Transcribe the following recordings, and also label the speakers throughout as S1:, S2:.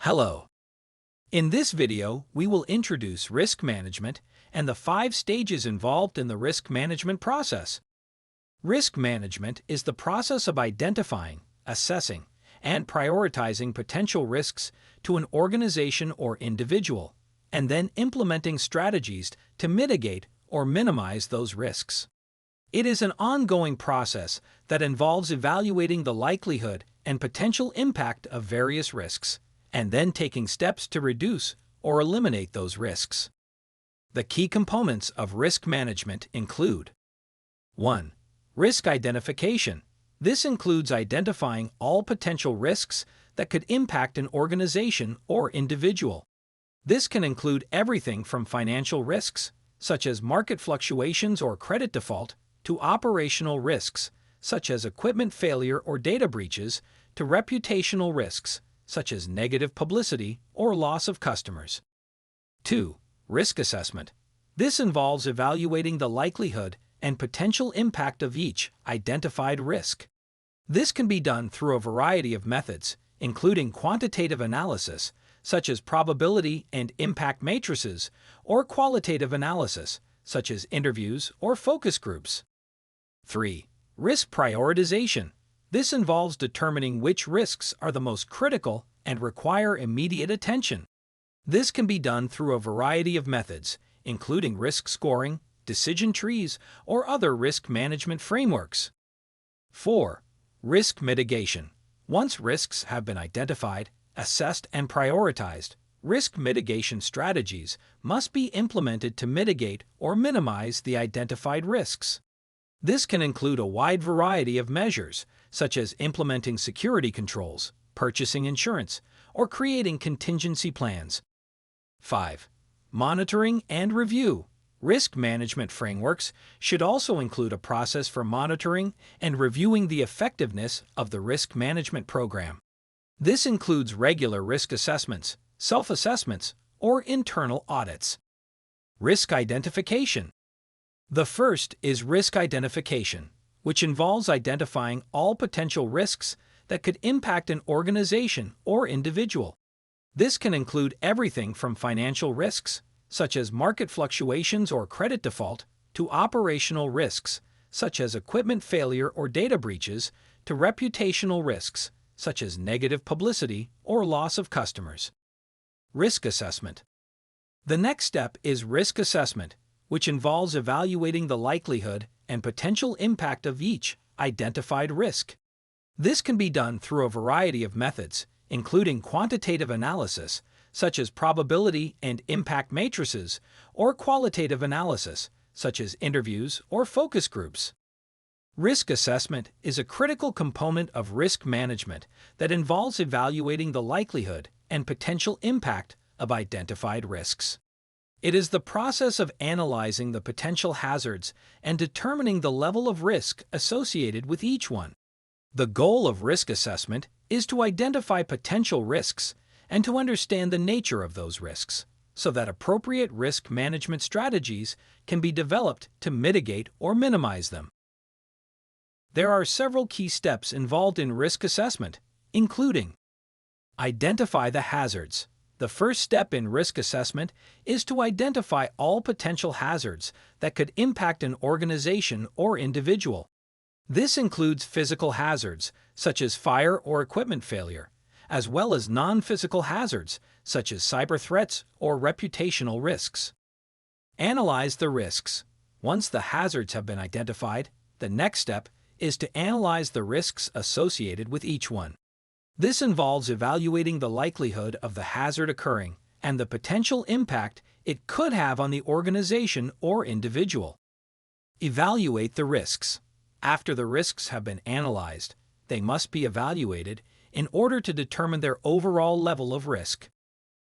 S1: Hello. In this video, we will introduce risk management and the 5 stages involved in the risk management process. Risk management is the process of identifying, assessing, and prioritizing potential risks to an organization or individual, and then implementing strategies to mitigate or minimize those risks. It is an ongoing process that involves evaluating the likelihood and potential impact of various risks, and then taking steps to reduce or eliminate those risks. The key components of risk management include 1. Risk identification. This includes identifying all potential risks that could impact an organization or individual. This can include everything from financial risks, such as market fluctuations or credit default, to operational risks, such as equipment failure or data breaches, to reputational risks, such as negative publicity or loss of customers. 2. Risk assessment. This involves evaluating the likelihood and potential impact of each identified risk. This can be done through a variety of methods, including quantitative analysis, such as probability and impact matrices, or qualitative analysis, such as interviews or focus groups. 3. Risk prioritization. This involves determining which risks are the most critical and require immediate attention. This can be done through a variety of methods, including risk scoring, decision trees, or other risk management frameworks. 4. Risk mitigation. Once risks have been identified, assessed, and prioritized, risk mitigation strategies must be implemented to mitigate or minimize the identified risks. This can include a wide variety of measures, such as implementing security controls, purchasing insurance, or creating contingency plans. 5. Monitoring and review. Risk management frameworks should also include a process for monitoring and reviewing the effectiveness of the risk management program. This includes regular risk assessments, self-assessments, or internal audits. Risk identification. The first is risk identification, which involves identifying all potential risks that could impact an organization or individual. This can include everything from financial risks, such as market fluctuations or credit default, to operational risks, such as equipment failure or data breaches, to reputational risks, such as negative publicity or loss of customers. Risk assessment. The next step is risk assessment, which involves evaluating the likelihood and potential impact of each identified risk. This can be done through a variety of methods, including quantitative analysis, such as probability and impact matrices, or qualitative analysis, such as interviews or focus groups. Risk assessment is a critical component of risk management that involves evaluating the likelihood and potential impact of identified risks. It is the process of analyzing the potential hazards and determining the level of risk associated with each one. The goal of risk assessment is to identify potential risks and to understand the nature of those risks, so that appropriate risk management strategies can be developed to mitigate or minimize them. There are several key steps involved in risk assessment, including: identify the hazards. The first step in risk assessment is to identify all potential hazards that could impact an organization or individual. This includes physical hazards, such as fire or equipment failure, as well as non-physical hazards, such as cyber threats or reputational risks. Analyze the risks. Once the hazards have been identified, the next step is to analyze the risks associated with each one. This involves evaluating the likelihood of the hazard occurring and the potential impact it could have on the organization or individual. Evaluate the risks. After the risks have been analyzed, they must be evaluated in order to determine their overall level of risk.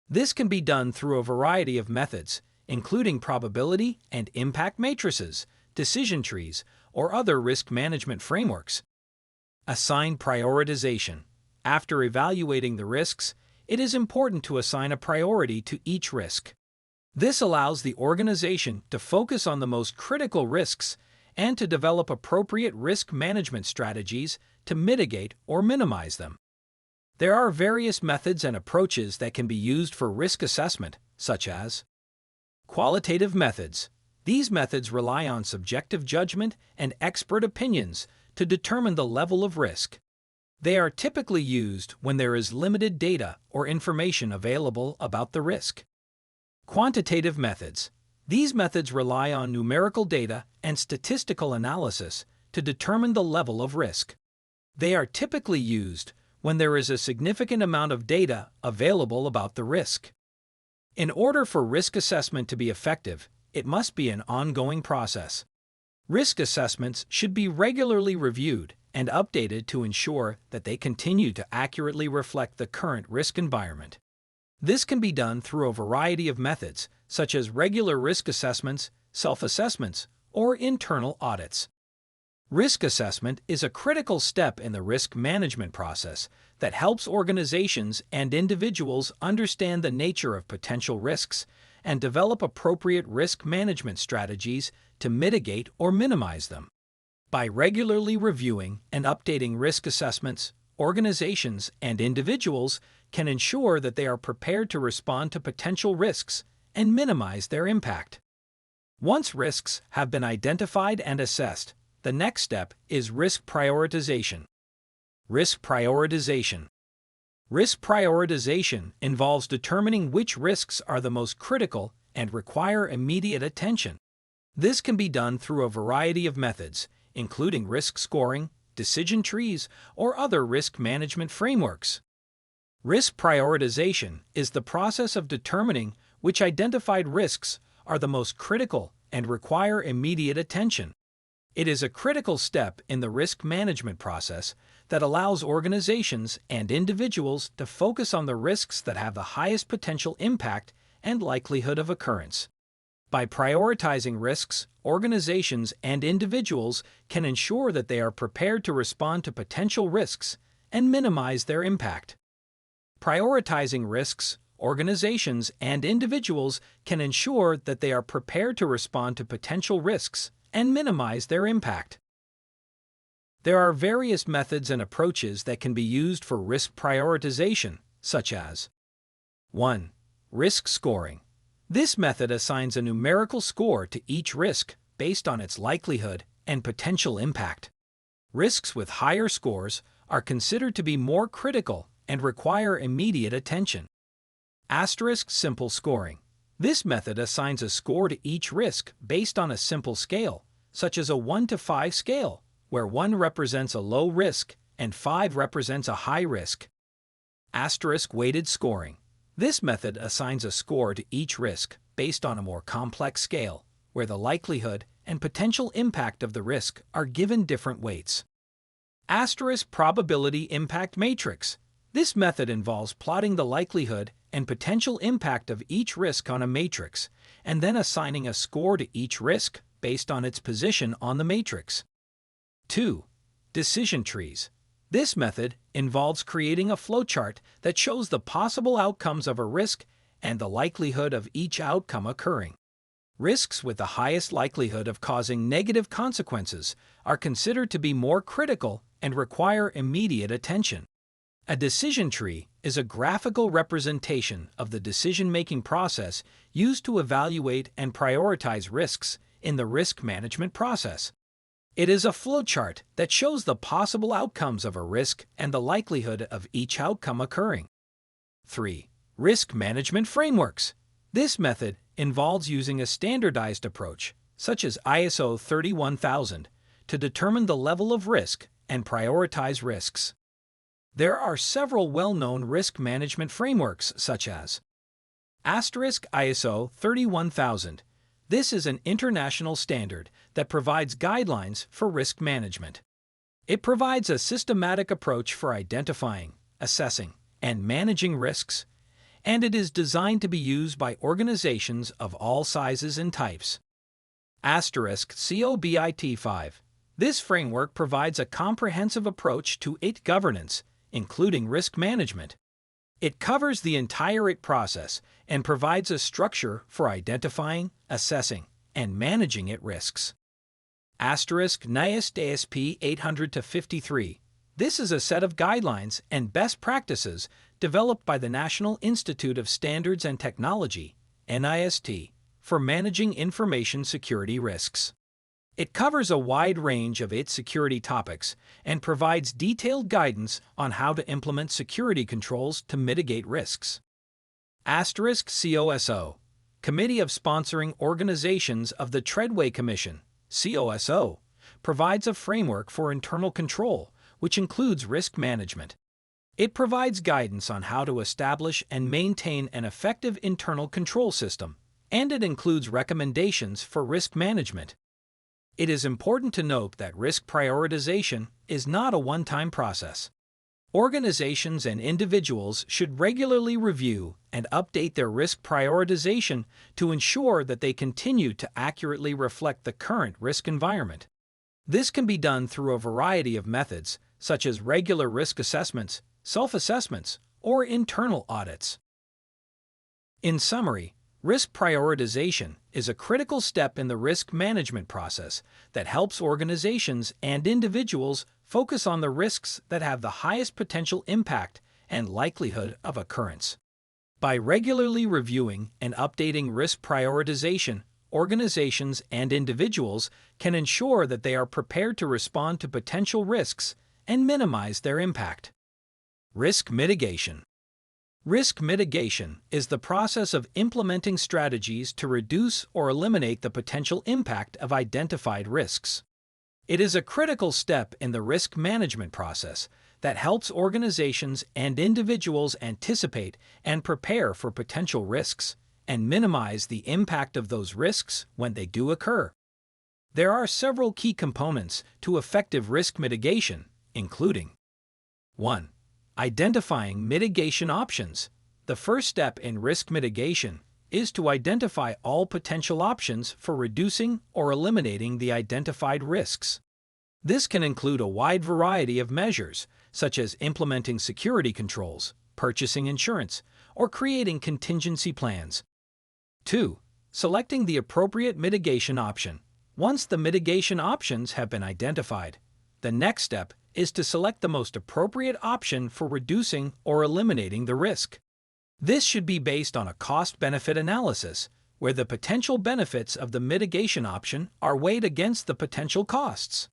S1: This can be done through a variety of methods, including probability and impact matrices, decision trees, or other risk management frameworks. Assign prioritization. After evaluating the risks, it is important to assign a priority to each risk. This allows the organization to focus on the most critical risks and to develop appropriate risk management strategies to mitigate or minimize them. There are various methods and approaches that can be used for risk assessment, such as qualitative methods. These methods rely on subjective judgment and expert opinions to determine the level of risk. They are typically used when there is limited data or information available about the risk. Quantitative methods. These methods rely on numerical data and statistical analysis to determine the level of risk. They are typically used when there is a significant amount of data available about the risk. In order for risk assessment to be effective, it must be an ongoing process. Risk assessments should be regularly reviewed and updated to ensure that they continue to accurately reflect the current risk environment. This can be done through a variety of methods, such as regular risk assessments, self-assessments, or internal audits. Risk assessment is a critical step in the risk management process that helps organizations and individuals understand the nature of potential risks and develop appropriate risk management strategies to mitigate or minimize them. By regularly reviewing and updating risk assessments, organizations and individuals can ensure that they are prepared to respond to potential risks and minimize their impact. Once risks have been identified and assessed, the next step is risk prioritization. Risk prioritization. Risk prioritization involves determining which risks are the most critical and require immediate attention. This can be done through a variety of methods, including risk scoring, decision trees, or other risk management frameworks. Risk prioritization is the process of determining which identified risks are the most critical and require immediate attention. It is a critical step in the risk management process that allows organizations and individuals to focus on the risks that have the highest potential impact and likelihood of occurrence. By prioritizing risks, organizations and individuals can ensure that they are prepared to respond to potential risks and minimize their impact. Prioritizing risks, organizations and individuals can ensure that they are prepared to respond to potential risks and minimize their impact. There are various methods and approaches that can be used for risk prioritization, such as 1. Risk scoring. This method assigns a numerical score to each risk based on its likelihood and potential impact. Risks with higher scores are considered to be more critical and require immediate attention. Asterisk simple scoring. This method assigns a score to each risk based on a simple scale, such as a 1 to 5 scale, where 1 represents a low risk and 5 represents a high risk. Asterisk weighted scoring. This method assigns a score to each risk based on a more complex scale, where the likelihood and potential impact of the risk are given different weights. Asterisk probability impact matrix. This method involves plotting the likelihood and potential impact of each risk on a matrix, and then assigning a score to each risk based on its position on the matrix. 2. Decision trees. This method involves creating a flowchart that shows the possible outcomes of a risk and the likelihood of each outcome occurring. Risks with the highest likelihood of causing negative consequences are considered to be more critical and require immediate attention. A decision tree is a graphical representation of the decision-making process used to evaluate and prioritize risks in the risk management process. It is a flowchart that shows the possible outcomes of a risk and the likelihood of each outcome occurring. 3. Risk management frameworks. This method involves using a standardized approach, such as ISO 31000, to determine the level of risk and prioritize risks. There are several well-known risk management frameworks, such as ISO 31000. This is an international standard that provides guidelines for risk management. It provides a systematic approach for identifying, assessing, and managing risks, and it is designed to be used by organizations of all sizes and types. COBIT-5. This framework provides a comprehensive approach to IT governance, including risk management. It covers the entire IT process and provides a structure for identifying, assessing, and managing IT risks. NIST ASP 800-53. This is a set of guidelines and best practices developed by the National Institute of Standards and Technology, NIST, for managing information security risks. It covers a wide range of its security topics and provides detailed guidance on how to implement security controls to mitigate risks. COSO, Committee of Sponsoring Organizations of the Treadway Commission, COSO, provides a framework for internal control, which includes risk management. It provides guidance on how to establish and maintain an effective internal control system, and it includes recommendations for risk management. It is important to note that risk prioritization is not a one-time process. Organizations and individuals should regularly review and update their risk prioritization to ensure that they continue to accurately reflect the current risk environment. This can be done through a variety of methods, such as regular risk assessments, self-assessments, or internal audits. In summary, risk prioritization is a critical step in the risk management process that helps organizations and individuals focus on the risks that have the highest potential impact and likelihood of occurrence. By regularly reviewing and updating risk prioritization, organizations and individuals can ensure that they are prepared to respond to potential risks and minimize their impact. Risk mitigation. Risk mitigation is the process of implementing strategies to reduce or eliminate the potential impact of identified risks. It is a critical step in the risk management process that helps organizations and individuals anticipate and prepare for potential risks and minimize the impact of those risks when they do occur. There are several key components to effective risk mitigation, including 1. Identifying mitigation options. The first step in risk mitigation is to identify all potential options for reducing or eliminating the identified risks. This can include a wide variety of measures, such as implementing security controls, purchasing insurance, or creating contingency plans. 2. Selecting the appropriate mitigation option. Once the mitigation options have been identified, the next step is to select the most appropriate option for reducing or eliminating the risk. This should be based on a cost-benefit analysis, where the potential benefits of the mitigation option are weighed against the potential costs.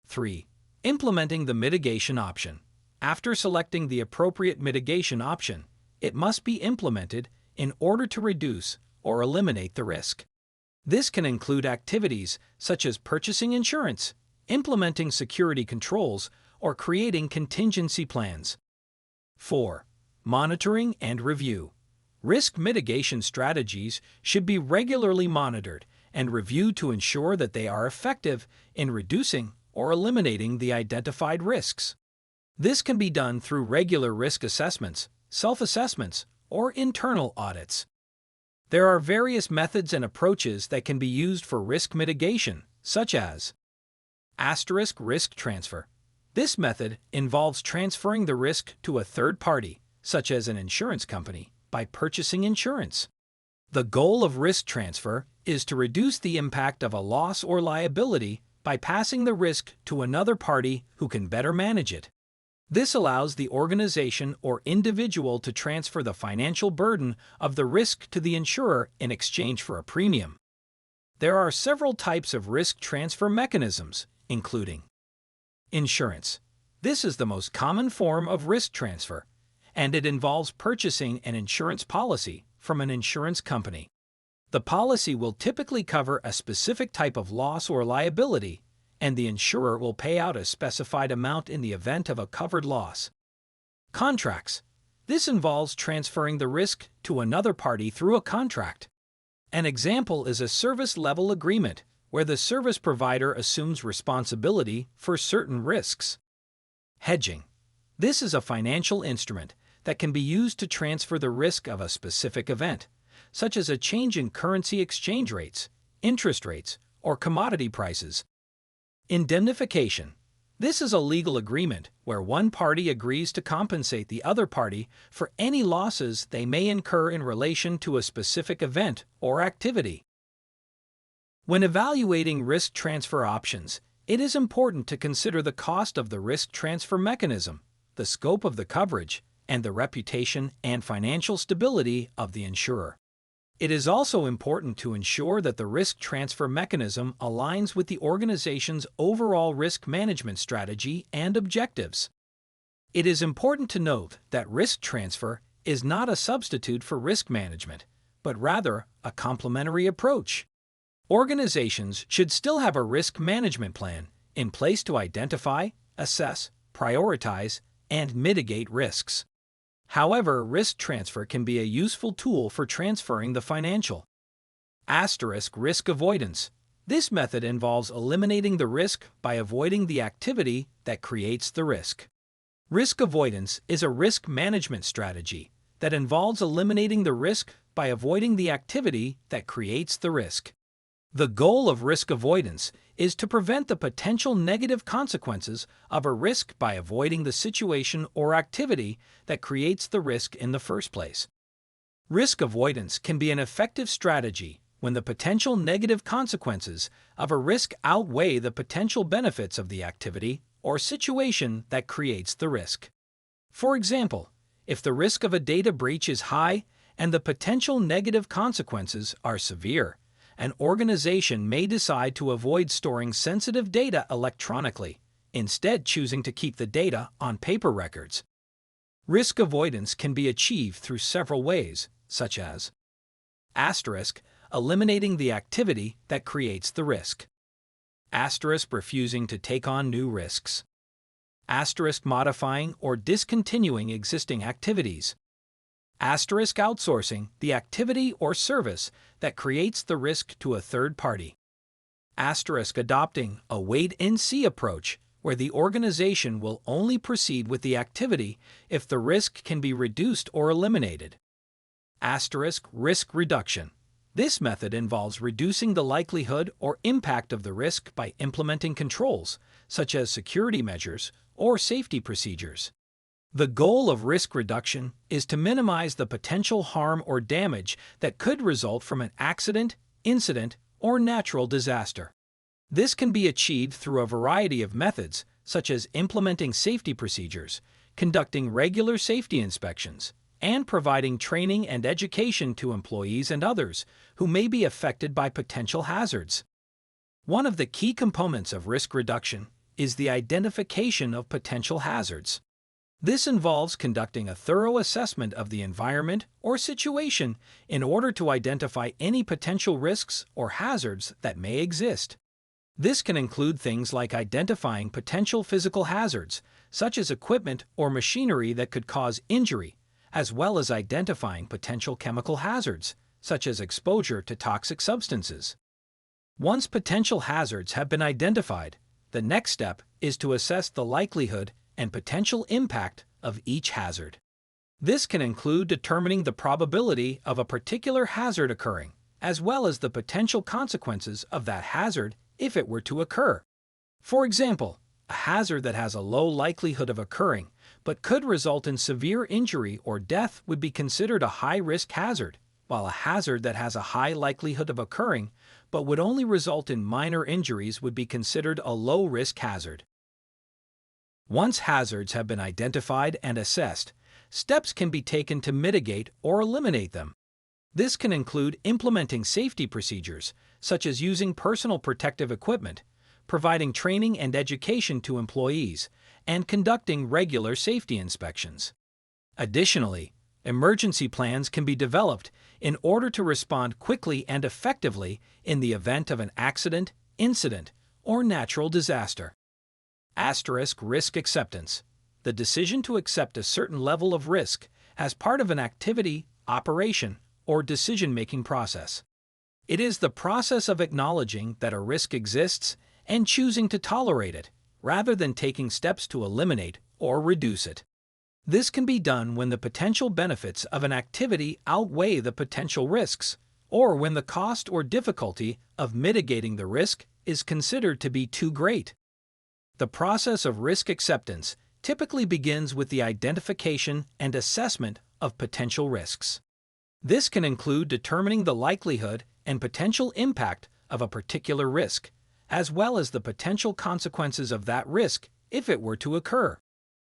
S1: 3. Implementing the mitigation option. After selecting the appropriate mitigation option, it must be implemented in order to reduce or eliminate the risk. This can include activities such as purchasing insurance, implementing security controls, or creating contingency plans. 4. Monitoring and review. Risk mitigation strategies should be regularly monitored and reviewed to ensure that they are effective in reducing or eliminating the identified risks. This can be done through regular risk assessments, self-assessments, or internal audits. There are various methods and approaches that can be used for risk mitigation, such as risk transfer. This method involves transferring the risk to a third party, such as an insurance company, by purchasing insurance. The goal of risk transfer is to reduce the impact of a loss or liability by passing the risk to another party who can better manage it. This allows the organization or individual to transfer the financial burden of the risk to the insurer in exchange for a premium. There are several types of risk transfer mechanisms, including insurance. This is the most common form of risk transfer, and it involves purchasing an insurance policy from an insurance company. The policy will typically cover a specific type of loss or liability, and the insurer will pay out a specified amount in the event of a covered loss. Contracts. This involves transferring the risk to another party through a contract. An example is a service-level agreement, where the service provider assumes responsibility for certain risks. Hedging. This is a financial instrument that can be used to transfer the risk of a specific event, such as a change in currency exchange rates, interest rates, or commodity prices. Indemnification. This is a legal agreement where one party agrees to compensate the other party for any losses they may incur in relation to a specific event or activity. When evaluating risk transfer options, it is important to consider the cost of the risk transfer mechanism, the scope of the coverage, and the reputation and financial stability of the insurer. It is also important to ensure that the risk transfer mechanism aligns with the organization's overall risk management strategy and objectives. It is important to note that risk transfer is not a substitute for risk management, but rather a complementary approach. Organizations should still have a risk management plan in place to identify, assess, prioritize, and mitigate risks. However, risk transfer can be a useful tool for transferring the financial. Risk avoidance. This method involves eliminating the risk by avoiding the activity that creates the risk. Risk avoidance is a risk management strategy that involves eliminating the risk by avoiding the activity that creates the risk. The goal of risk avoidance is to prevent the potential negative consequences of a risk by avoiding the situation or activity that creates the risk in the first place. Risk avoidance can be an effective strategy when the potential negative consequences of a risk outweigh the potential benefits of the activity or situation that creates the risk. For example, if the risk of a data breach is high and the potential negative consequences are severe, an organization may decide to avoid storing sensitive data electronically, instead choosing to keep the data on paper records. Risk avoidance can be achieved through several ways, such as eliminating the activity that creates the risk. Refusing to take on new risks. Modifying or discontinuing existing activities. Outsourcing the activity or service that creates the risk to a third party. Adopting a wait-and-see approach where the organization will only proceed with the activity if the risk can be reduced or eliminated. Risk reduction. This method involves reducing the likelihood or impact of the risk by implementing controls, such as security measures or safety procedures. The goal of risk reduction is to minimize the potential harm or damage that could result from an accident, incident, or natural disaster. This can be achieved through a variety of methods, such as implementing safety procedures, conducting regular safety inspections, and providing training and education to employees and others who may be affected by potential hazards. One of the key components of risk reduction is the identification of potential hazards. This involves conducting a thorough assessment of the environment or situation in order to identify any potential risks or hazards that may exist. This can include things like identifying potential physical hazards, such as equipment or machinery that could cause injury, as well as identifying potential chemical hazards, such as exposure to toxic substances. Once potential hazards have been identified, the next step is to assess the likelihood and potential impact of each hazard. This can include determining the probability of a particular hazard occurring, as well as the potential consequences of that hazard if it were to occur. For example, a hazard that has a low likelihood of occurring but could result in severe injury or death would be considered a high-risk hazard, while a hazard that has a high likelihood of occurring but would only result in minor injuries would be considered a low-risk hazard. Once hazards have been identified and assessed, steps can be taken to mitigate or eliminate them. This can include implementing safety procedures, such as using personal protective equipment, providing training and education to employees, and conducting regular safety inspections. Additionally, emergency plans can be developed in order to respond quickly and effectively in the event of an accident, incident, or natural disaster. Risk acceptance. The decision to accept a certain level of risk as part of an activity, operation, or decision-making process. It is the process of acknowledging that a risk exists and choosing to tolerate it, rather than taking steps to eliminate or reduce it. This can be done when the potential benefits of an activity outweigh the potential risks, or when the cost or difficulty of mitigating the risk is considered to be too great. The process of risk acceptance typically begins with the identification and assessment of potential risks. This can include determining the likelihood and potential impact of a particular risk, as well as the potential consequences of that risk if it were to occur.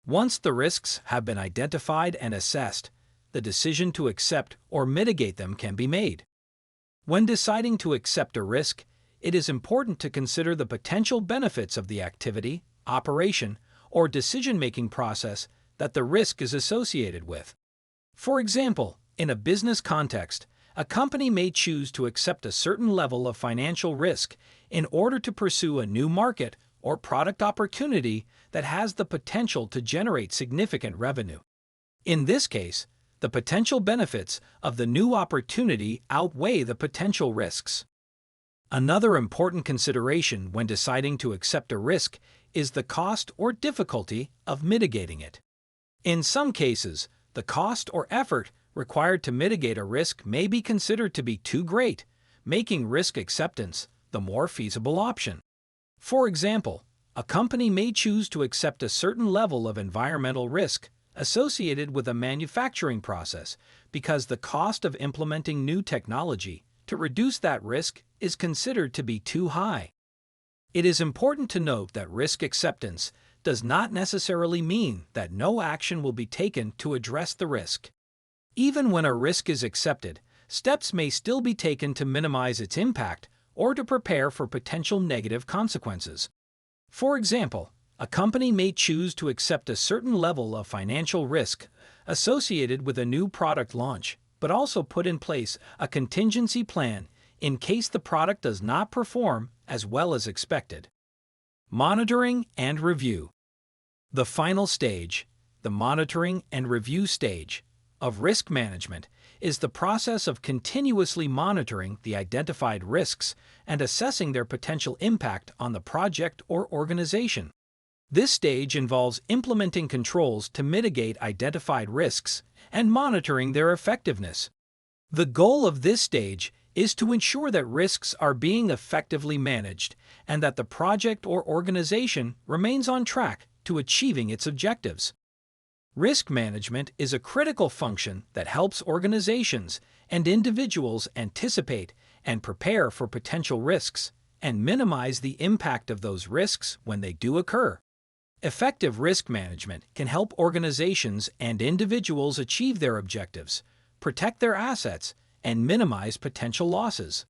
S1: Once the risks have been identified and assessed, the decision to accept or mitigate them can be made. When deciding to accept a risk, it is important to consider the potential benefits of the activity, operation, or decision-making process that the risk is associated with. For example, in a business context, a company may choose to accept a certain level of financial risk in order to pursue a new market or product opportunity that has the potential to generate significant revenue. In this case, the potential benefits of the new opportunity outweigh the potential risks. Another important consideration when deciding to accept a risk is the cost or difficulty of mitigating it. In some cases, the cost or effort required to mitigate a risk may be considered to be too great, making risk acceptance the more feasible option. For example, a company may choose to accept a certain level of environmental risk associated with a manufacturing process because the cost of implementing new technology to reduce that risk is considered to be too high. It is important to note that risk acceptance does not necessarily mean that no action will be taken to address the risk. Even when a risk is accepted, steps may still be taken to minimize its impact or to prepare for potential negative consequences. For example, a company may choose to accept a certain level of financial risk associated with a new product launch, but also put in place a contingency plan in case the product does not perform as well as expected. Monitoring and review. The final stage, the monitoring and review stage, of risk management is the process of continuously monitoring the identified risks and assessing their potential impact on the project or organization. This stage involves implementing controls to mitigate identified risks and monitoring their effectiveness. The goal of this stage is to ensure that risks are being effectively managed and that the project or organization remains on track to achieving its objectives. Risk management is a critical function that helps organizations and individuals anticipate and prepare for potential risks and minimize the impact of those risks when they do occur. Effective risk management can help organizations and individuals achieve their objectives, protect their assets, and minimize potential losses.